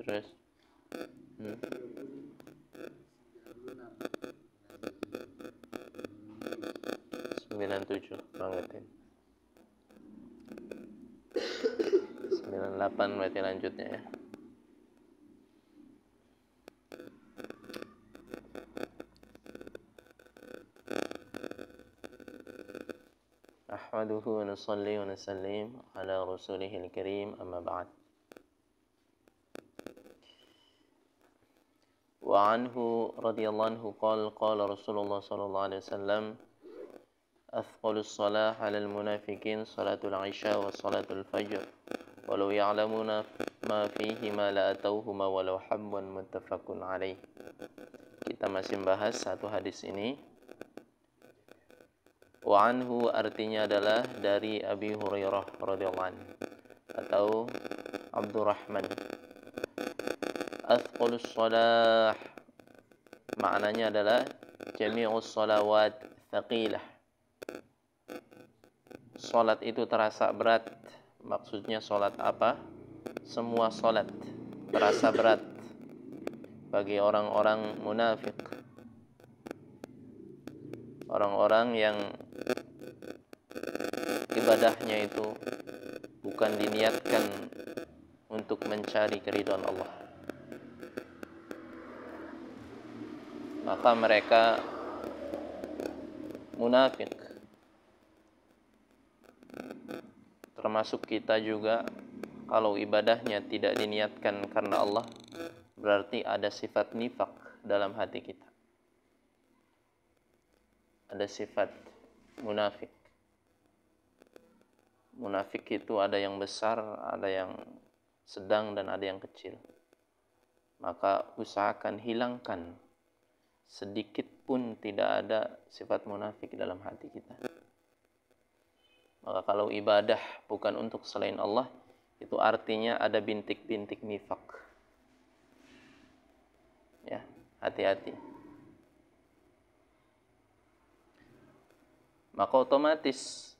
Terus 97 bangetin. 98 berarti lanjutnya ya. Ahmaduhu wa nusalli wa nusallim ala rasulihil karim, amma ba'd. Wa anhu radhiyallahu anhu qala Rasulullah sallallahu alaihi wasallam athqalus salah 'alal munafiqin salatul 'isya wa salatul fajr walau ya'lamuna ma fihi ma la atauhuma walau habban, muttafaqun alaih. Kita masih membahas satu hadis ini. Wa anhu artinya adalah dari Abi Hurairah radhiyallahu anhu atau Abdurrahman. Athqalus salah maknanya adalah jami'us salawat thaqilah. Salat itu terasa berat. Maksudnya salat apa? Semua salat terasa berat bagi orang-orang munafik. Orang-orang yang ibadahnya itu bukan diniatkan untuk mencari keridhaan Allah, maka mereka munafik. Termasuk kita juga, kalau ibadahnya tidak diniatkan karena Allah, berarti ada sifat nifak dalam hati kita. Ada sifat munafik. Munafik itu ada yang besar, ada yang sedang, dan ada yang kecil. Maka usahakan hilangkan sedikit pun tidak ada sifat munafik dalam hati kita. Maka kalau ibadah bukan untuk selain Allah, itu artinya ada bintik-bintik nifak. Ya, hati-hati. Maka otomatis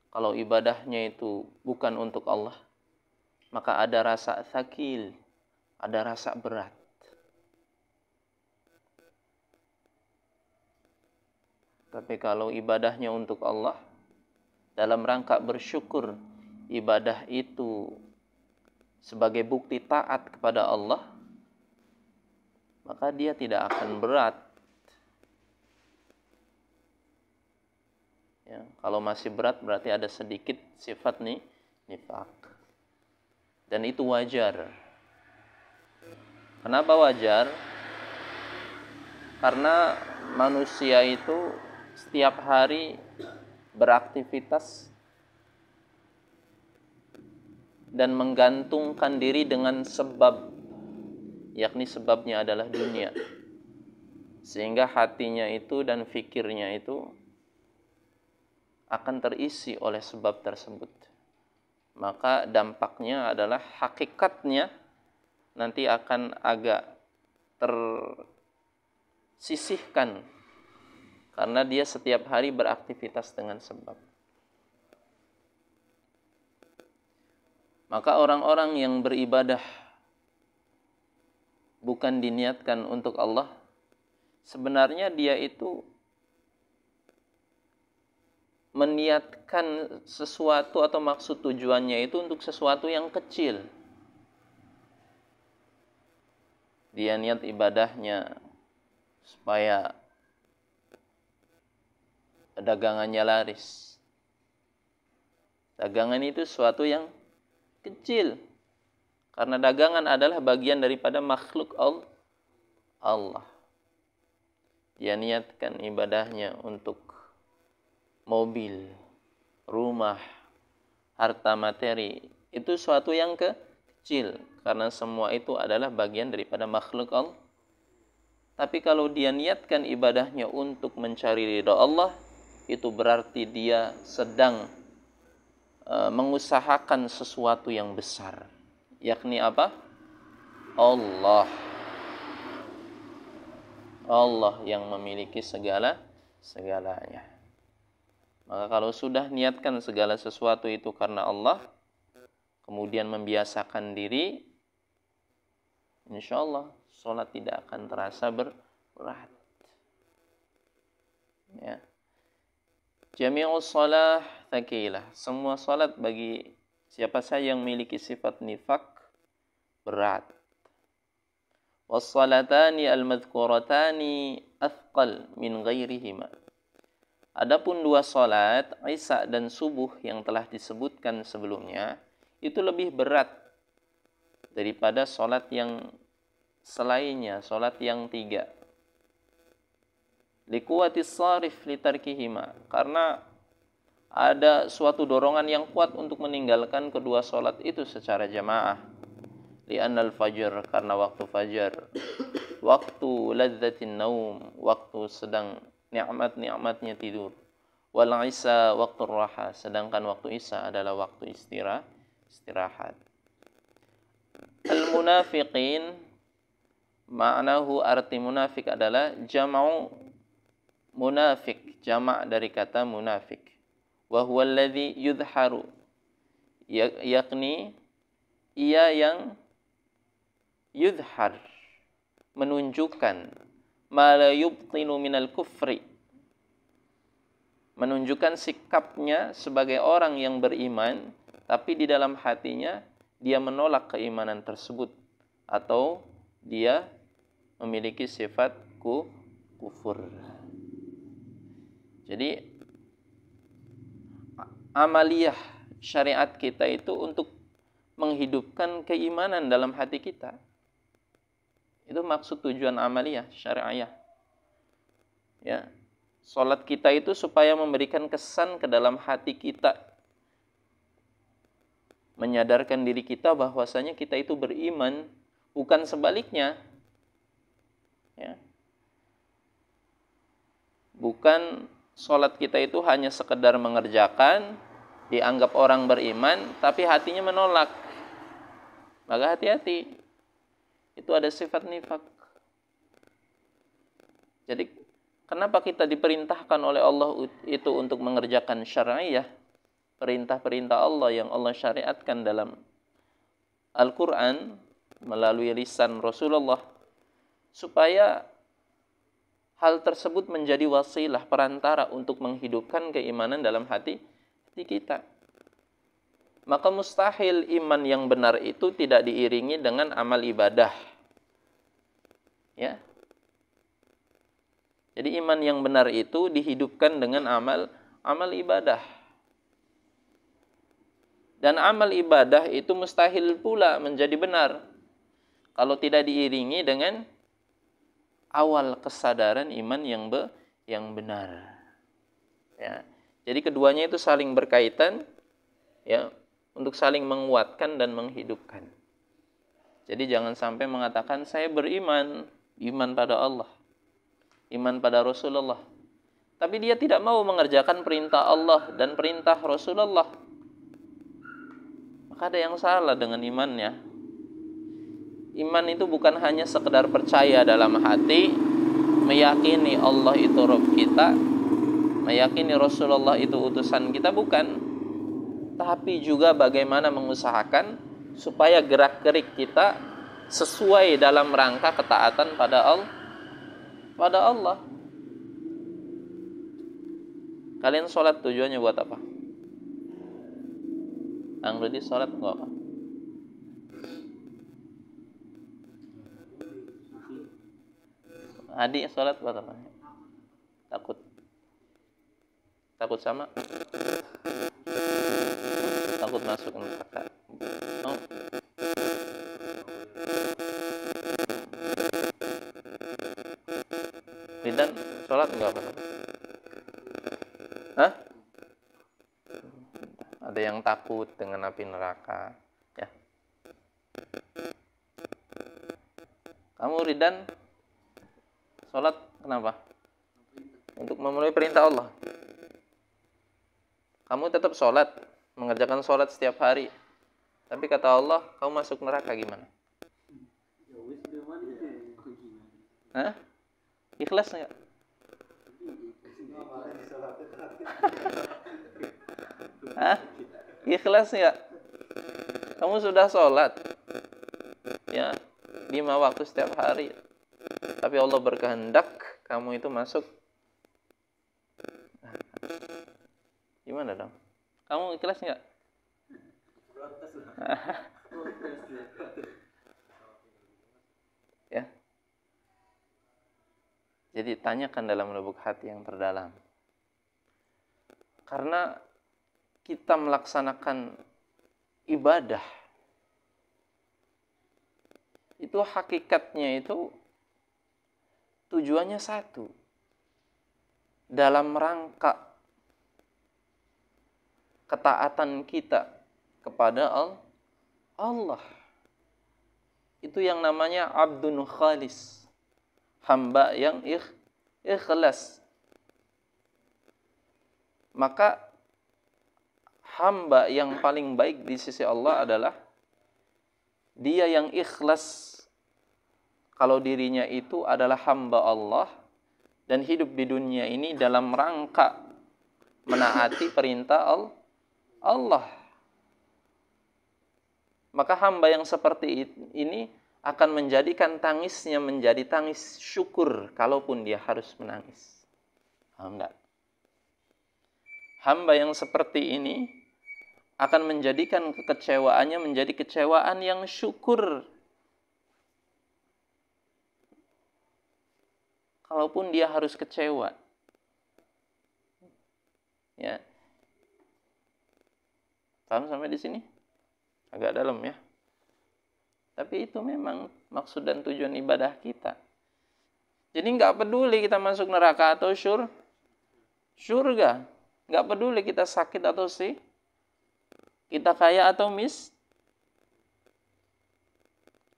kalau ibadahnya itu bukan untuk Allah, maka ada rasa tsaqil, ada rasa berat. Tapi kalau ibadahnya untuk Allah, dalam rangka bersyukur, ibadah itu sebagai bukti taat kepada Allah, maka dia tidak akan berat. Ya, kalau masih berat berarti ada sedikit sifat nifak. Dan itu wajar. Kenapa wajar? Karena manusia itu setiap hari beraktivitas dan menggantungkan diri dengan sebab, yakni sebabnya adalah dunia. Sehingga hatinya itu dan fikirnya itu akan terisi oleh sebab tersebut. Maka dampaknya adalah hakikatnya nanti akan agak tersisihkan karena dia setiap hari beraktivitas dengan sebab. Maka orang-orang yang beribadah bukan diniatkan untuk Allah, sebenarnya dia itu meniatkan sesuatu atau maksud tujuannya itu untuk sesuatu yang kecil. Dia niat ibadahnya supaya dagangannya laris. Dagangan itu sesuatu yang kecil. Karena dagangan adalah bagian daripada makhluk Allah. Dia niatkan ibadahnya untuk mobil, rumah, harta materi. Itu sesuatu yang kecil. Karena semua itu adalah bagian daripada makhluk Allah. Tapi kalau dia niatkan ibadahnya untuk mencari ridha Allah, itu berarti dia sedang mengusahakan sesuatu yang besar. Yakni apa? Allah. Allah yang memiliki segalanya. Maka kalau sudah niatkan segala sesuatu itu karena Allah, kemudian membiasakan diri insya Allah sholat tidak akan terasa berat. Ya. Jami'us shalah thaqilah. Semua salat bagi siapa saja yang memiliki sifat nifak berat. Was-salatani al-madhkuratani athqal min ghairihima. Adapun dua salat, Isya dan subuh yang telah disebutkan sebelumnya, itu lebih berat daripada salat yang selainnya, salat yang 3. Liquwatis sarif litarkihima, karena ada suatu dorongan yang kuat untuk meninggalkan kedua salat itu secara jamaah. Li'annal fajr, karena waktu fajar, waktu ladzatin naum, waktu sedang nikmat-nikmatnya tidur. Wal isya waktu raha, sedangkan waktu isya adalah waktu istirahat. Al munafiqin, ma'nahu, arti munafik adalah jama'u munafik, jamak dari kata munafik. Wa huwa alladhi yudharu, yakni ia yang yudhar, menunjukkan, ma la yubtinu minal kufri, menunjukkan sikapnya sebagai orang yang beriman, tapi di dalam hatinya dia menolak keimanan tersebut, atau dia memiliki sifat kufur. Jadi amaliyah syariat kita itu untuk menghidupkan keimanan dalam hati kita. Itu maksud tujuan amaliyah syariah. Ya. Salat kita itu supaya memberikan kesan ke dalam hati kita, menyadarkan diri kita bahwasanya kita itu beriman, bukan sebaliknya. Ya. Bukan salat kita itu hanya sekedar mengerjakan, dianggap orang beriman, tapi hatinya menolak. Maka hati-hati. Itu ada sifat nifak. Jadi, kenapa kita diperintahkan oleh Allah itu untuk mengerjakan syariah? Perintah-perintah Allah yang Allah syariatkan dalam Al-Quran melalui lisan Rasulullah, supaya hal tersebut menjadi wasilah, perantara untuk menghidupkan keimanan dalam hati kita. Maka mustahil iman yang benar itu tidak diiringi dengan amal ibadah. Ya. Jadi iman yang benar itu dihidupkan dengan amal ibadah. Dan amal ibadah itu mustahil pula menjadi benar kalau tidak diiringi dengan awal kesadaran iman yang benar. Ya. Jadi keduanya itu saling berkaitan, ya, untuk saling menguatkan dan menghidupkan. Jadi jangan sampai mengatakan saya beriman, iman pada Allah, iman pada Rasulullah, tapi dia tidak mau mengerjakan perintah Allah dan perintah Rasulullah. Maka ada yang salah dengan imannya. Iman itu bukan hanya sekedar percaya dalam hati, meyakini Allah itu Rabb kita, meyakini Rasulullah itu utusan kita, bukan. Tapi juga bagaimana mengusahakan supaya gerak-gerik kita sesuai dalam rangka ketaatan pada Allah. Kalian sholat tujuannya buat apa? Angrudi sholat nggak apa? Adik sholat buat apa? Takut sama? Takut masuk neraka. Oh. Ridan sholat nggak apa? Hah? Ada yang takut dengan api neraka, ya? Kamu Ridan sholat kenapa? Untuk memenuhi perintah Allah. Kamu tetap sholat, mengerjakan sholat setiap hari, tapi kata Allah kamu masuk neraka, gimana? Hah? Ikhlas nggak? Hah? Ikhlas nggak? Kamu sudah sholat, ya, 5 waktu setiap hari. Tapi Allah berkehendak kamu itu masuk. Gimana dong? Kamu ikhlas nggak? Ya. Jadi tanyakan dalam lubuk hati yang terdalam. Karena kita melaksanakan ibadah itu hakikatnya itu tujuannya satu. Dalam rangka ketaatan kita kepada Allah. Itu yang namanya abdun khalis. Hamba yang ikhlas. Maka hamba yang paling baik di sisi Allah adalah dia yang ikhlas kalau dirinya itu adalah hamba Allah dan hidup di dunia ini dalam rangka menaati perintah Allah. Maka hamba yang seperti ini akan menjadikan tangisnya menjadi tangis syukur kalaupun dia harus menangis. Paham enggak? Hamba yang seperti ini akan menjadikan kekecewaannya menjadi kecewaan yang syukur. Kalaupun dia harus kecewa. Ya. Paham sampai di sini? Agak dalam ya. Tapi itu memang maksud dan tujuan ibadah kita. Jadi nggak peduli kita masuk neraka atau surga. Nggak peduli kita sakit atau kita kaya atau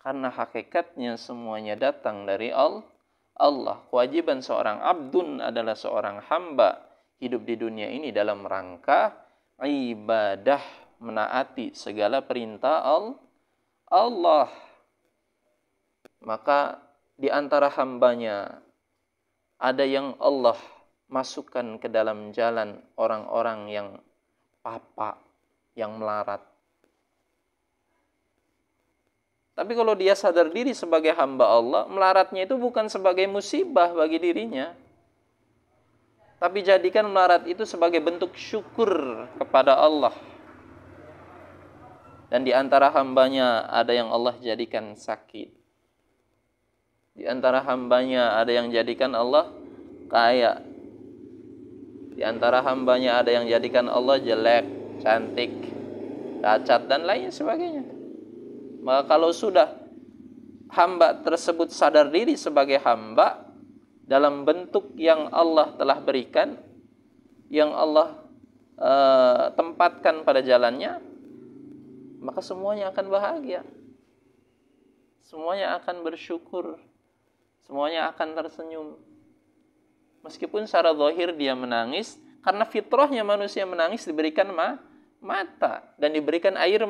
karena hakikatnya semuanya datang dari Allah. Kewajiban seorang abdun adalah seorang hamba hidup di dunia ini dalam rangka ibadah, menaati segala perintah Allah. Maka di antara hambanya ada yang Allah masukkan ke dalam jalan orang-orang yang papa, yang melarat. Tapi kalau dia sadar diri sebagai hamba Allah, melaratnya itu bukan sebagai musibah bagi dirinya. Tapi jadikan melarat itu sebagai bentuk syukur kepada Allah. Dan di antara hambanya ada yang Allah jadikan sakit. Di antara hambanya ada yang jadikan Allah kaya. Di antara hambanya ada yang jadikan Allah jelek, cantik, cacat, dan lain sebagainya. Maka kalau sudah hamba tersebut sadar diri sebagai hamba dalam bentuk yang Allah telah berikan, yang Allah tempatkan pada jalannya, maka semuanya akan bahagia. Semuanya akan bersyukur. Semuanya akan tersenyum. Meskipun secara zahir dia menangis, karena fitrahnya manusia menangis diberikan mata dan diberikan air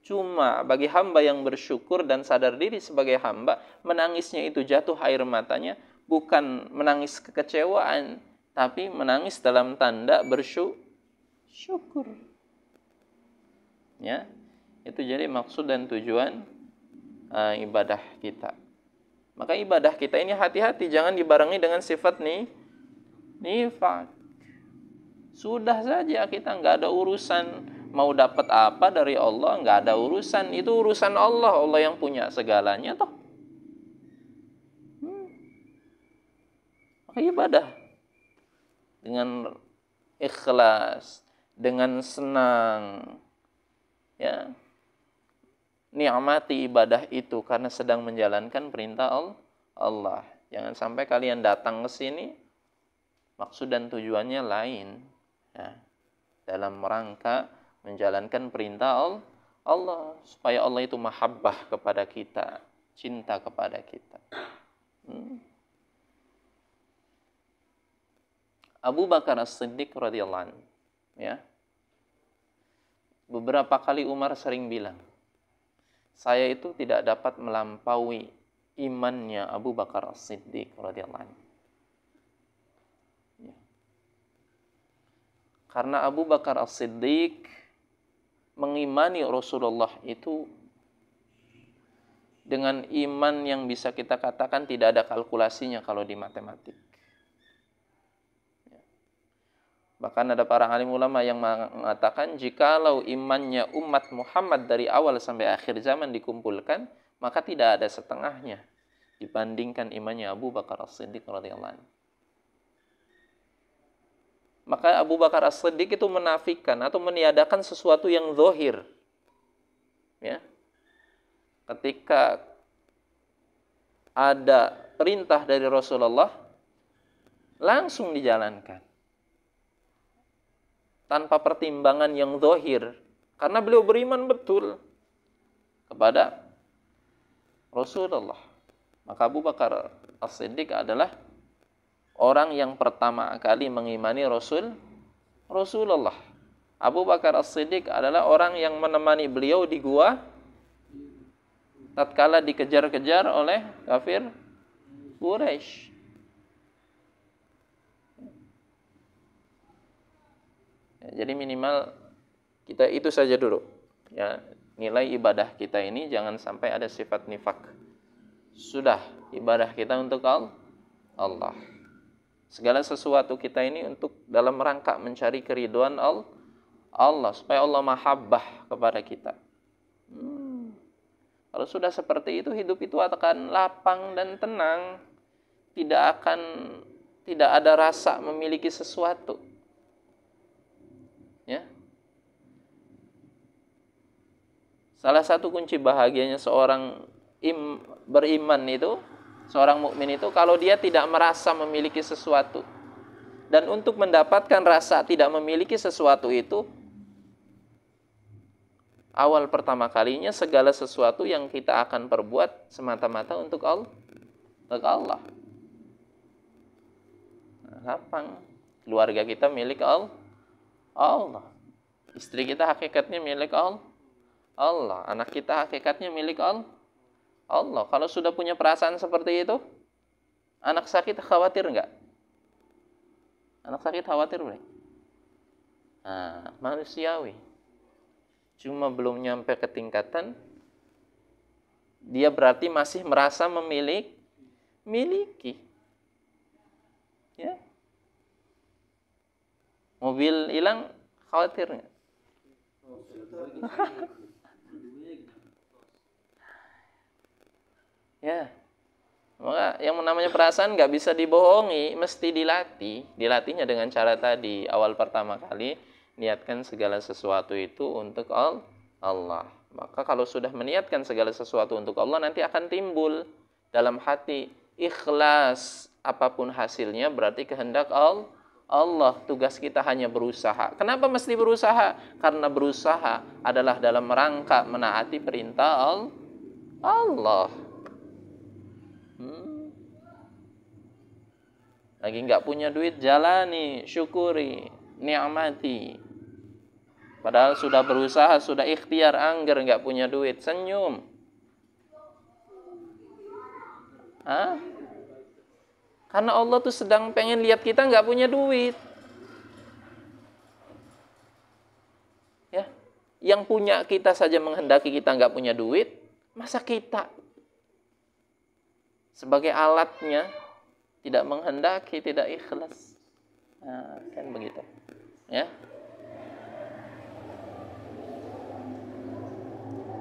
cuma bagi hamba yang bersyukur dan sadar diri sebagai hamba, menangisnya itu jatuh air matanya bukan menangis kekecewaan, tapi menangis dalam tanda bersyukur. Ya, itu jadi maksud dan tujuan ibadah kita. Maka ibadah kita ini hati-hati, jangan dibarengi dengan sifat nifaq. Sudah saja kita nggak ada urusan mau dapat apa dari Allah, nggak ada urusan. Itu urusan Allah, Allah yang punya segalanya toh. Maka ibadah dengan ikhlas, dengan senang, ya. Nikmati ibadah itu karena sedang menjalankan perintah Allah. Jangan sampai kalian datang ke sini maksud dan tujuannya lain, ya, dalam rangka menjalankan perintah Allah supaya Allah itu mahabbah kepada kita, cinta kepada kita. Abu Bakar As-Siddiq radhiyallahu anhu, ya. Beberapa kali Umar sering bilang, saya itu tidak dapat melampaui imannya Abu Bakar As-Siddiq radhiyallahu anhu. Ya. Karena Abu Bakar As-Siddiq mengimani Rasulullah itu dengan iman yang bisa kita katakan tidak ada kalkulasinya kalau di matematik. Bahkan ada para alim ulama yang mengatakan jikalau imannya umat Muhammad dari awal sampai akhir zaman dikumpulkan, maka tidak ada setengahnya dibandingkan imannya Abu Bakar As-Siddiq radhiyallahu anhu. Maka Abu Bakar As-Siddiq itu menafikan atau meniadakan sesuatu yang zahir. Ya. Ketika ada perintah dari Rasulullah, langsung dijalankan tanpa pertimbangan yang zahir, karena beliau beriman betul kepada Rasulullah. Maka Abu Bakar As-Siddiq adalah orang yang pertama kali mengimani Rasulullah. Abu Bakar As-Siddiq adalah orang yang menemani beliau di gua tatkala dikejar-kejar oleh kafir Quraisy. Ya, jadi minimal kita itu saja dulu. Ya, nilai ibadah kita ini jangan sampai ada sifat nifak. Sudah ibadah kita untuk Allah. Segala sesuatu kita ini untuk dalam rangka mencari keridhaan Allah supaya Allah mahabbah kepada kita. Kalau sudah seperti itu, hidup itu akan lapang dan tenang. Tidak ada rasa memiliki sesuatu. Ya. Salah satu kunci bahagianya seorang beriman itu, seorang mukmin itu, kalau dia tidak merasa memiliki sesuatu. Dan untuk mendapatkan rasa tidak memiliki sesuatu itu, awal pertama kalinya segala sesuatu yang kita akan perbuat semata-mata untuk Allah. Nah, lapang. Keluarga kita milik Allah. Istri kita hakikatnya milik Allah. Anak kita hakikatnya milik Allah. Kalau sudah punya perasaan seperti itu, anak sakit khawatir enggak? Anak sakit khawatir enggak? Nah, manusiawi. Cuma belum nyampe ke tingkatan dia berarti masih merasa miliki. Ya. Mobil hilang khawatir enggak? Ya. Maka yang namanya perasaan nggak bisa dibohongi, mesti dilatih. Dilatihnya dengan cara tadi, awal pertama kali niatkan segala sesuatu itu untuk Allah. Maka kalau sudah meniatkan segala sesuatu untuk Allah, nanti akan timbul dalam hati ikhlas. Apapun hasilnya berarti kehendak Allah. Tugas kita hanya berusaha. Kenapa mesti berusaha? Karena berusaha adalah dalam rangka menaati perintah Allah. Lagi nggak punya duit, jalani, syukuri, nikmati. Padahal sudah berusaha, sudah ikhtiar, angger nggak punya duit, senyum. Karena Allah tuh sedang pengen lihat kita nggak punya duit. Ya, yang punya kita saja menghendaki kita nggak punya duit, masa kita sebagai alatnya tidak menghendaki, tidak ikhlas. Nah, kan begitu. Ya.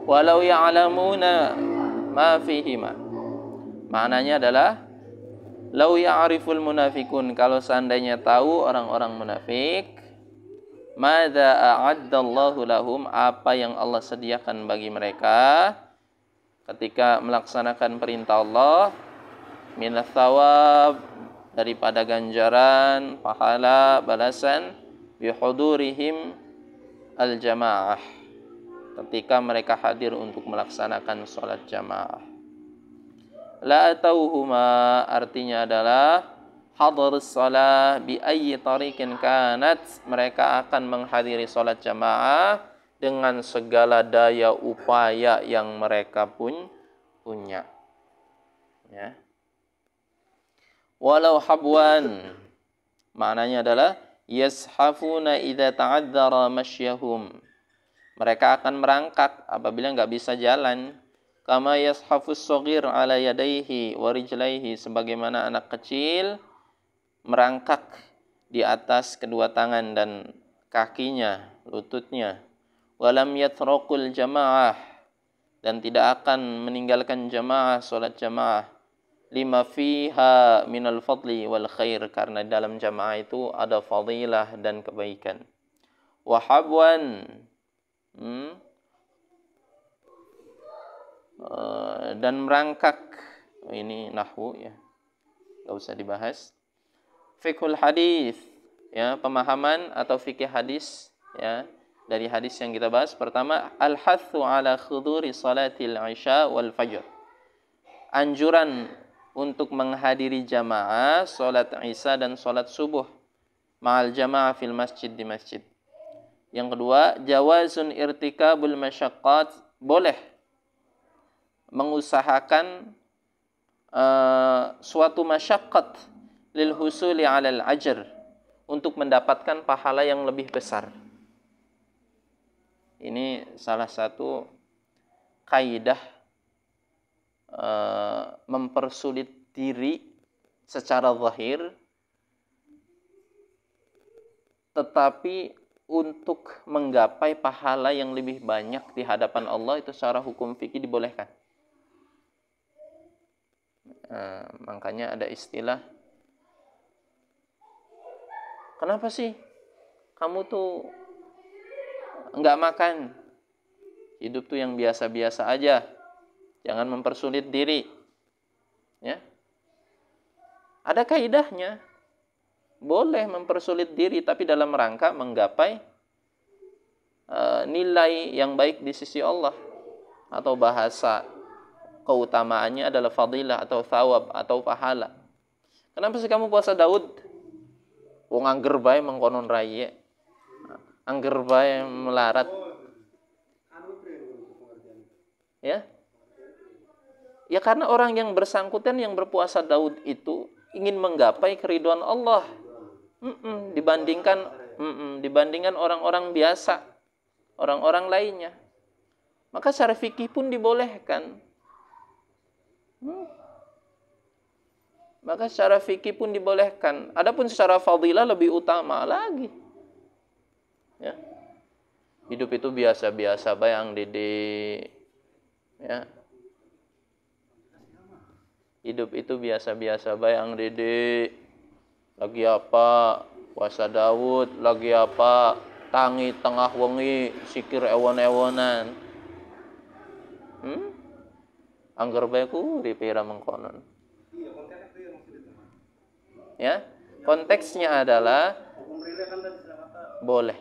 Walau ya'lamuna ma fihima. Maknanya adalah lau ya'riful munafikun, kalau seandainya tahu orang-orang munafik, madza a'addallahu lahum, apa yang Allah sediakan bagi mereka ketika melaksanakan perintah Allah, minas thawab, daripada ganjaran, pahala, balasan, bihudurihim al-jamaah, ketika mereka hadir untuk melaksanakan sholat jamaah. La atauhuma, artinya adalah hadarus shalah bi ayyi tariqin kanat, mereka akan menghadiri sholat jamaah dengan segala daya upaya yang mereka punya. Ya. Walau habwan, maknanya adalah yashafuna idza ta'adzara masyahum, mereka akan merangkak apabila nggak bisa jalan. Kama yashafus shaghir ala yadayhi wa rijlaihi, sebagaimana anak kecil merangkak di atas kedua tangan dan kakinya, lututnya. Walam yatraqul jamaah, dan tidak akan meninggalkan jamaah, salat jamaah. Lima fiha minal fadli wal khair, karena dalam jamaah itu ada fadilah dan kebaikan. Wahabwan, dan merangkak. Ini nahwu ya, nggak usah dibahas. Fiqhul hadis, ya, pemahaman atau fikih hadis, ya, dari hadis yang kita bahas. Pertama, al-hathu ala khuduri salatil isya wal fajr. Anjuran untuk menghadiri jamaah salat isya dan salat subuh ma'al jamaah fil masjid, di masjid. Yang kedua, jawazun irtikabul masyaqqat, boleh mengusahakan suatu masyaqqat lil husuli 'alal ajr, untuk mendapatkan pahala yang lebih besar. Ini salah satu kaidah mempersulit diri secara zahir, tetapi untuk menggapai pahala yang lebih banyak di hadapan Allah, itu secara hukum fikih dibolehkan. Makanya ada istilah, kenapa sih kamu tuh nggak makan? Hidup tuh yang biasa-biasa aja. Jangan mempersulit diri. Ya. Ada kaidahnya. Boleh mempersulit diri, tapi dalam rangka menggapai nilai yang baik di sisi Allah. Atau bahasa keutamaannya adalah fadilah atau thawab atau pahala. Kenapa sih kamu puasa Daud? Wong angger bae mengkonon raya. Angger bae melarat. Ya. Ya karena orang yang bersangkutan yang berpuasa Daud itu ingin menggapai keridhaan Allah. Dibandingkan orang-orang biasa, orang-orang lainnya. Maka secara fikih pun dibolehkan. Maka secara fikih pun dibolehkan. Adapun secara fadilah lebih utama lagi. Ya. Hidup itu biasa-biasa bayang dede. Ya. Hidup itu biasa-biasa bayang dede. Lagi apa? Puasa Daud. Lagi apa? Tangi tengah wengi sikir ewon-ewonan. Angger bae ku dipira mengkonon. Ya, konteksnya adalah boleh.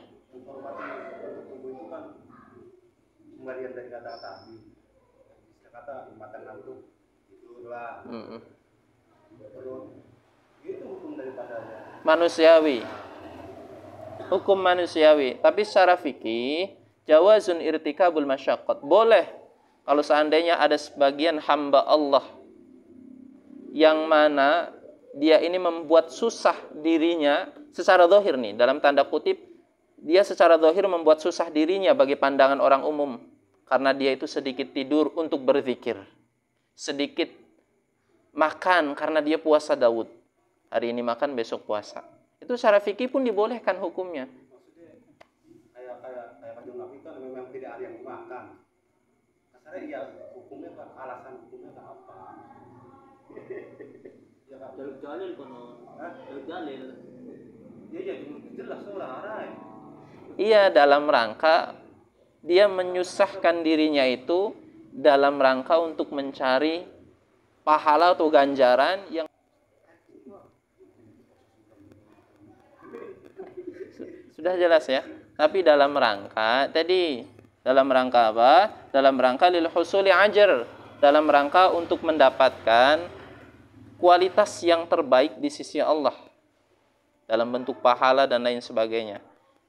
Kembalian dari kata tadi, kata matang ngantuk itulah. Itu hukum daripadanya. Manusiawi. Hukum manusiawi. Tapi secara fikih, jawazun irtikabul masyaqqat. Boleh kalau seandainya ada sebagian hamba Allah yang mana dia ini membuat susah dirinya secara zahir nih, dalam tanda kutip, dia secara zahir membuat susah dirinya bagi pandangan orang umum karena dia itu sedikit tidur untuk berzikir, sedikit makan karena dia puasa Daud, hari ini makan besok puasa, itu secara fikih pun dibolehkan hukumnya. Maksudnya kayak Pak Jokowi kan memang tidak ada yang makan, kasarnya ya hukumnya kan, alasan hukumnya kan apa? Ya kan dalil kono. Dalil. Iya jelas lah. Iya, dalam rangka dia menyusahkan dirinya itu dalam rangka untuk mencari pahala atau ganjaran yang sudah jelas ya. Tapi dalam rangka tadi, dalam rangka apa? Dalam rangka lil husuli ajr, dalam rangka untuk mendapatkan kualitas yang terbaik di sisi Allah dalam bentuk pahala dan lain sebagainya.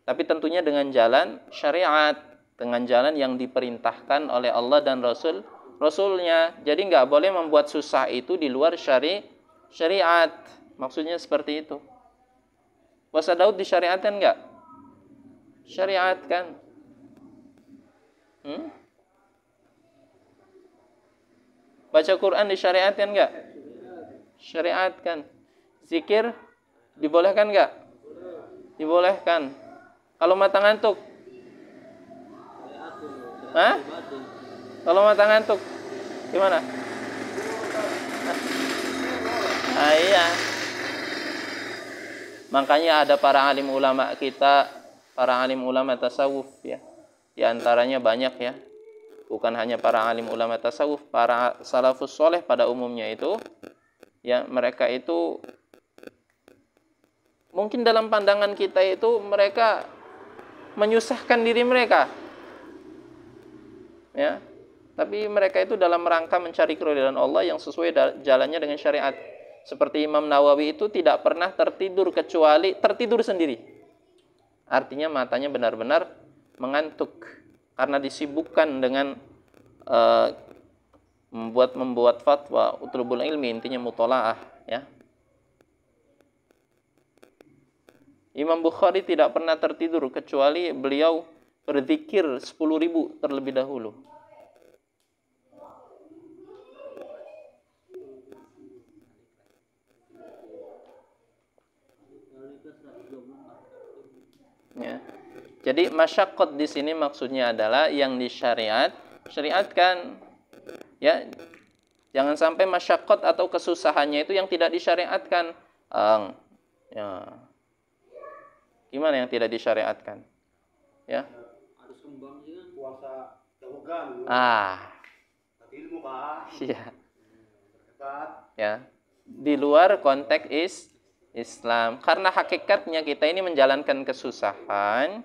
Tapi tentunya dengan jalan syariat, dengan jalan yang diperintahkan oleh Allah dan Rasulnya. Jadi nggak boleh membuat susah itu di luar syariat. Maksudnya seperti itu. Puasa Daud disyariatkan nggak? Syariatkan. Baca Quran disyariatkan enggak? Syariatkan. Zikir dibolehkan enggak? Dibolehkan. Kalau mata ngantuk? Hah? Kalau mata ngantuk gimana? Iya. Makanya ada para alim ulama kita, para alim ulama tasawuf ya. Di antaranya banyak ya. Bukan hanya para alim ulama tasawuf, para salafus soleh pada umumnya itu ya, mereka itu mungkin dalam pandangan kita itu mereka menyusahkan diri mereka. Ya. Tapi mereka itu dalam rangka mencari keridhaan Allah yang sesuai jalannya dengan syariat. Seperti Imam Nawawi itu tidak pernah tertidur kecuali tertidur sendiri. Artinya matanya benar-benar mengantuk karena disibukkan dengan membuat fatwa utlubul ilmi, intinya mutolaah ya. Imam Bukhari tidak pernah tertidur kecuali beliau berzikir 10.000 terlebih dahulu. Ya. Jadi masyaqqat di sini maksudnya adalah yang syariatkan. Ya. Jangan sampai masyaqqat atau kesusahannya itu yang tidak disyariatkan. Ya. Gimana yang tidak disyariatkan? Ya. Harus kembang sih kan puasa dawagan. Ilmu Kak. Iya. Ya. Di luar konteks Islam. Karena hakikatnya kita ini menjalankan kesusahan,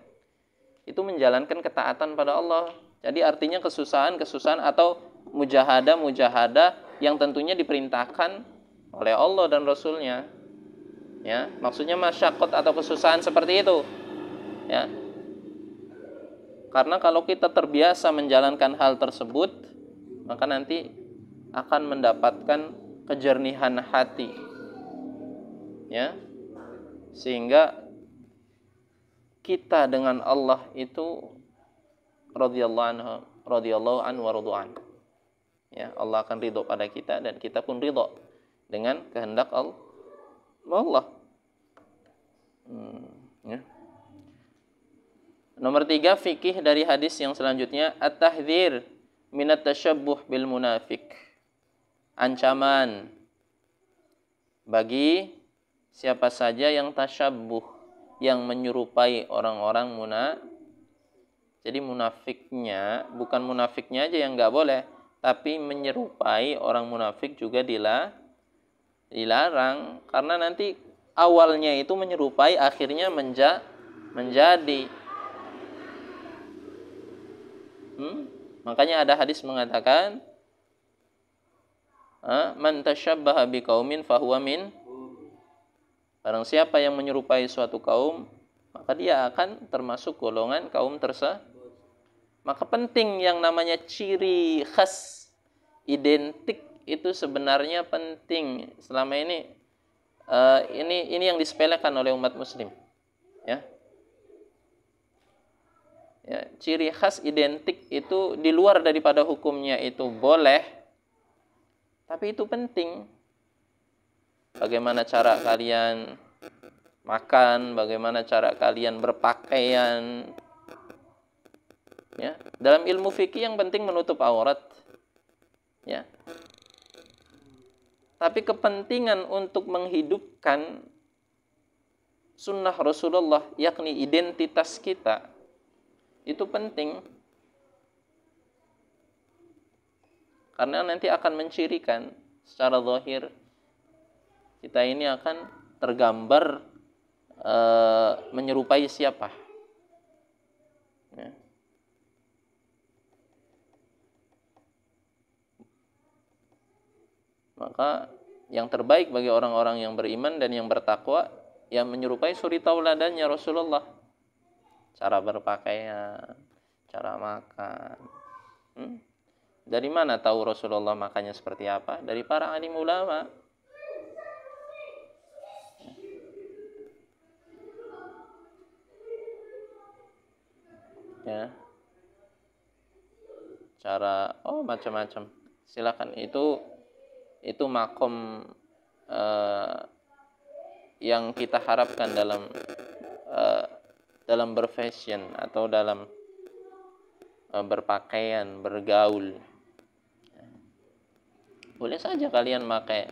itu menjalankan ketaatan pada Allah. Jadi artinya kesusahan atau mujahadah yang tentunya diperintahkan oleh Allah dan Rasulnya. Ya, maksudnya masyaqqat atau kesusahan seperti itu. Ya. Karena kalau kita terbiasa menjalankan hal tersebut, maka nanti akan mendapatkan kejernihan hati. Ya. Sehingga kita dengan Allah itu radhiyallahu anhu wa radu'an. Ya, Allah akan ridho pada kita dan kita pun ridho dengan kehendak Allah. Ya. Nomor 3, fikih dari hadis yang selanjutnya, at-tahdzir minat tasyabbuh bil munafik. Ancaman bagi siapa saja yang tasyabbuh, yang menyerupai orang-orang Jadi munafiknya, bukan munafiknya aja yang nggak boleh, tapi menyerupai orang munafik juga dilarang. Karena nanti awalnya itu menyerupai, akhirnya menjadi. Makanya ada hadis mengatakan, man tasyabbaha biqaumin fahuwa min. Barang siapa yang menyerupai suatu kaum, maka dia akan termasuk golongan kaum tersebut. Maka penting yang namanya ciri khas, identik itu sebenarnya penting. Selama ini ini yang disepelekan oleh umat muslim. Ya. Ya, ciri khas identik itu di luar daripada hukumnya itu boleh, tapi itu penting. Bagaimana cara kalian makan, bagaimana cara kalian berpakaian. Ya, dalam ilmu fikih yang penting menutup aurat. Ya. Tapi kepentingan untuk menghidupkan sunnah Rasulullah, yakni identitas kita, itu penting. Karena nanti akan mencirikan secara zahir kita ini akan tergambar menyerupai siapa. Ya. Maka yang terbaik bagi orang-orang yang beriman dan yang bertakwa, yang menyerupai suri tauladannya Rasulullah. Cara berpakaian, cara makan. Dari mana tahu Rasulullah makannya seperti apa? Dari para alim ulama. Ya. Cara macam-macam. silakan. Itu makom yang kita harapkan dalam berfashion atau dalam berpakaian, bergaul. Boleh saja kalian pakai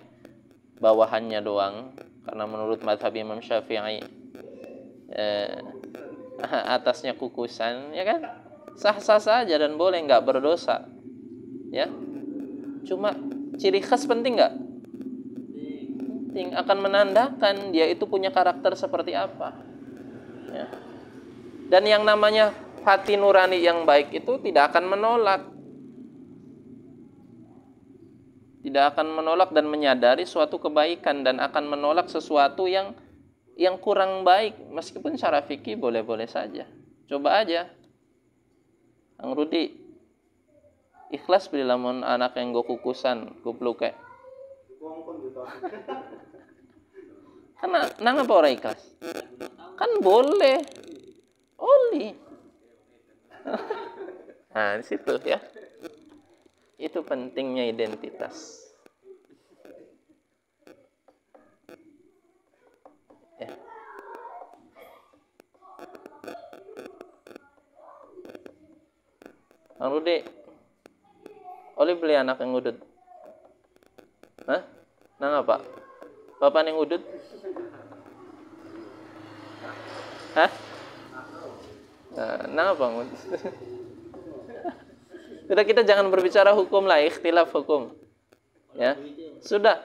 bawahannya doang, karena menurut mazhab Imam Syafi'i atasnya kukusan, ya kan? Sah-sah saja dan boleh, nggak berdosa, ya. Cuma ciri khas penting nggak? Penting, akan menandakan dia itu punya karakter seperti apa, ya. Dan yang namanya hati nurani yang baik itu tidak akan menolak dan menyadari suatu kebaikan, dan akan menolak sesuatu yang kurang baik, meskipun secara fikih boleh-boleh saja. Coba aja, Ang Rudi, ikhlas beli lamun anak yang gue kukusan, gue peluke. Karena nang apa orang ikhlas? Kan boleh, oli. Nah, di situ ya. Itu pentingnya identitas. Ya. Ang Rudi, oli beli anak yang ngudut. Hah? Nang apa? Bapak yang ngudut? Hah? Nang apa ngudut? Sudah, kita jangan berbicara hukum lah, ikhtilaf hukum. Ya. Sudah,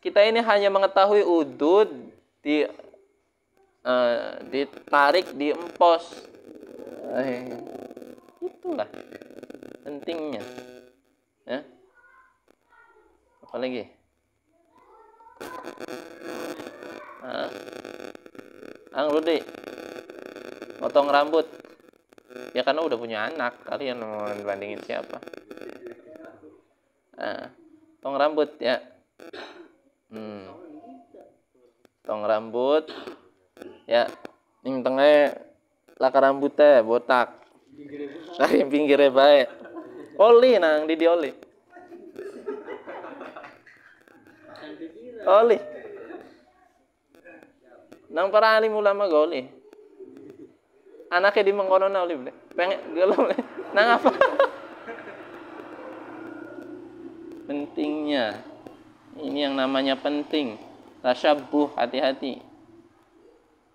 kita ini hanya mengetahui udud ditarik, diempos. Itulah pentingnya. Ya. Apa lagi? Ang Rudi, potong rambut. Ya karena udah punya anak, kalian mau bandingin siapa? Potong rambut ya. Potong rambut. Ya, ning tengah laka rambutnya botak. Dari pinggirnya baik. Oli nang di oli. Oli. Nang para alim ulama goli. Anaknya di mengkono na oli. Pengen galau. Nang apa? Pentingnya. Ini yang namanya penting. Tasyabuh, hati-hati.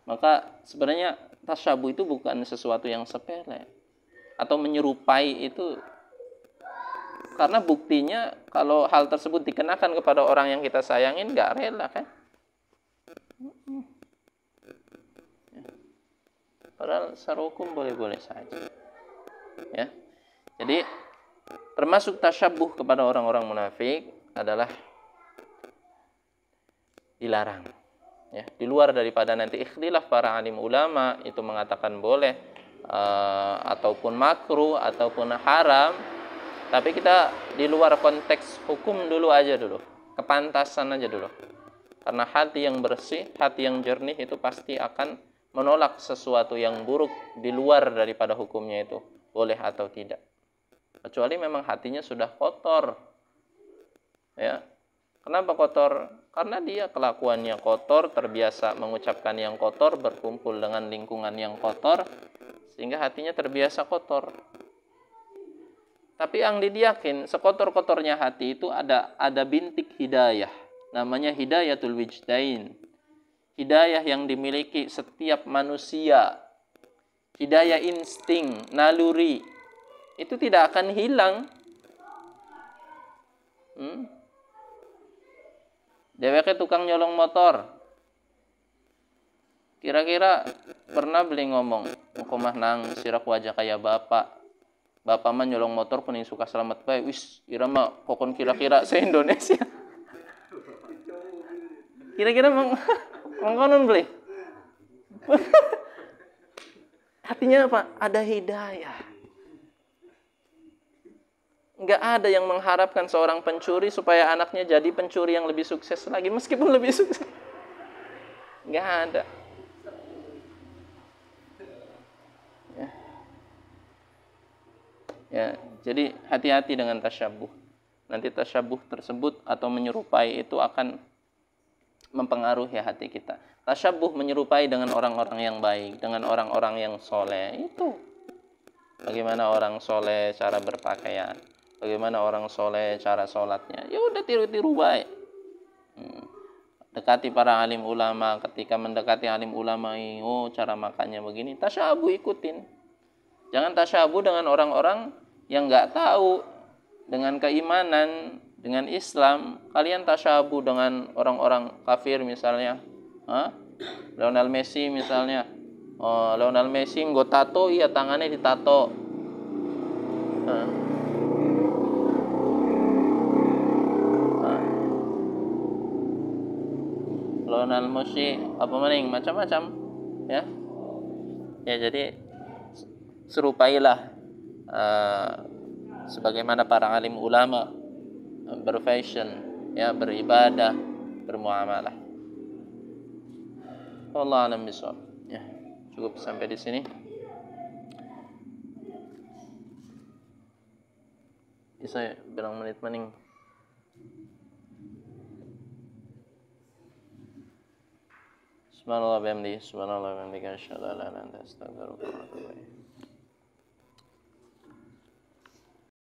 Maka sebenarnya tasyabuh itu bukan sesuatu yang sepele. Atau menyerupai itu. Karena buktinya kalau hal tersebut dikenakan kepada orang yang kita sayangin, gak rela kan? Padahal secara hukum boleh-boleh saja. Ya. Jadi termasuk tasyabuh kepada orang-orang munafik adalah dilarang. Ya, di luar daripada nanti ikhtilaf para alim ulama itu mengatakan boleh ataupun makruh ataupun haram, tapi kita di luar konteks hukum dulu aja dulu, kepantasan aja dulu. Karena hati yang bersih, hati yang jernih itu pasti akan menolak sesuatu yang buruk di luar daripada hukumnya itu, boleh atau tidak. Kecuali memang hatinya sudah kotor. Ya. Kenapa kotor? Karena dia kelakuannya kotor, terbiasa mengucapkan yang kotor, berkumpul dengan lingkungan yang kotor, sehingga hatinya terbiasa kotor. Tapi yang diyakin, sekotor-kotornya hati itu ada bintik hidayah. Namanya hidayatul wijdain. Hidayah yang dimiliki setiap manusia. Hidayah insting, naluri. Itu tidak akan hilang. Deweknya tukang nyolong motor. Kira-kira pernah beli ngomong, "Komah nang sirak wajah kayak bapak. Bapak mah nyolong motor kuning suka selamat bae. Wis, ira mah kokon kira-kira se-Indonesia." Kira-kira mengkonon beli. Hatinya apa? Ada hidayah. Enggak ada yang mengharapkan seorang pencuri supaya anaknya jadi pencuri yang lebih sukses lagi, meskipun lebih sukses. Enggak ada. Ya, jadi hati-hati dengan tasyabuh. nanti tasyabuh tersebut atau menyerupai itu akan mempengaruhi hati kita. Tasyabuh menyerupai dengan orang-orang yang baik, dengan orang-orang yang soleh. Itu bagaimana orang soleh cara berpakaian, bagaimana orang soleh cara sholatnya. Ya udah tiru-tiru baik. Dekati para alim ulama. Ketika mendekati alim ulama, oh cara makannya begini, tasyabuh ikutin. Jangan tasyabuh dengan orang-orang yang nggak tahu dengan keimanan, dengan Islam. Kalian tasyabuh dengan orang-orang kafir misalnya. Lionel Messi misalnya. Oh, Lionel Messi nggak tato, iya tangannya ditato. Lionel Messi apa maning macam-macam, ya. Ya jadi serupailah sebagaimana para alim ulama berfashion, ya, beribadah, bermuamalah. Wallahu a'lam bishawab. Ya, cukup sampai di sini. Bisa bilang menit maning. Subhanallah bihamdihi, subhanallah bihamdika, asyhadu an la ilaha illa anta, astaghfiruka wa atubu ilaik.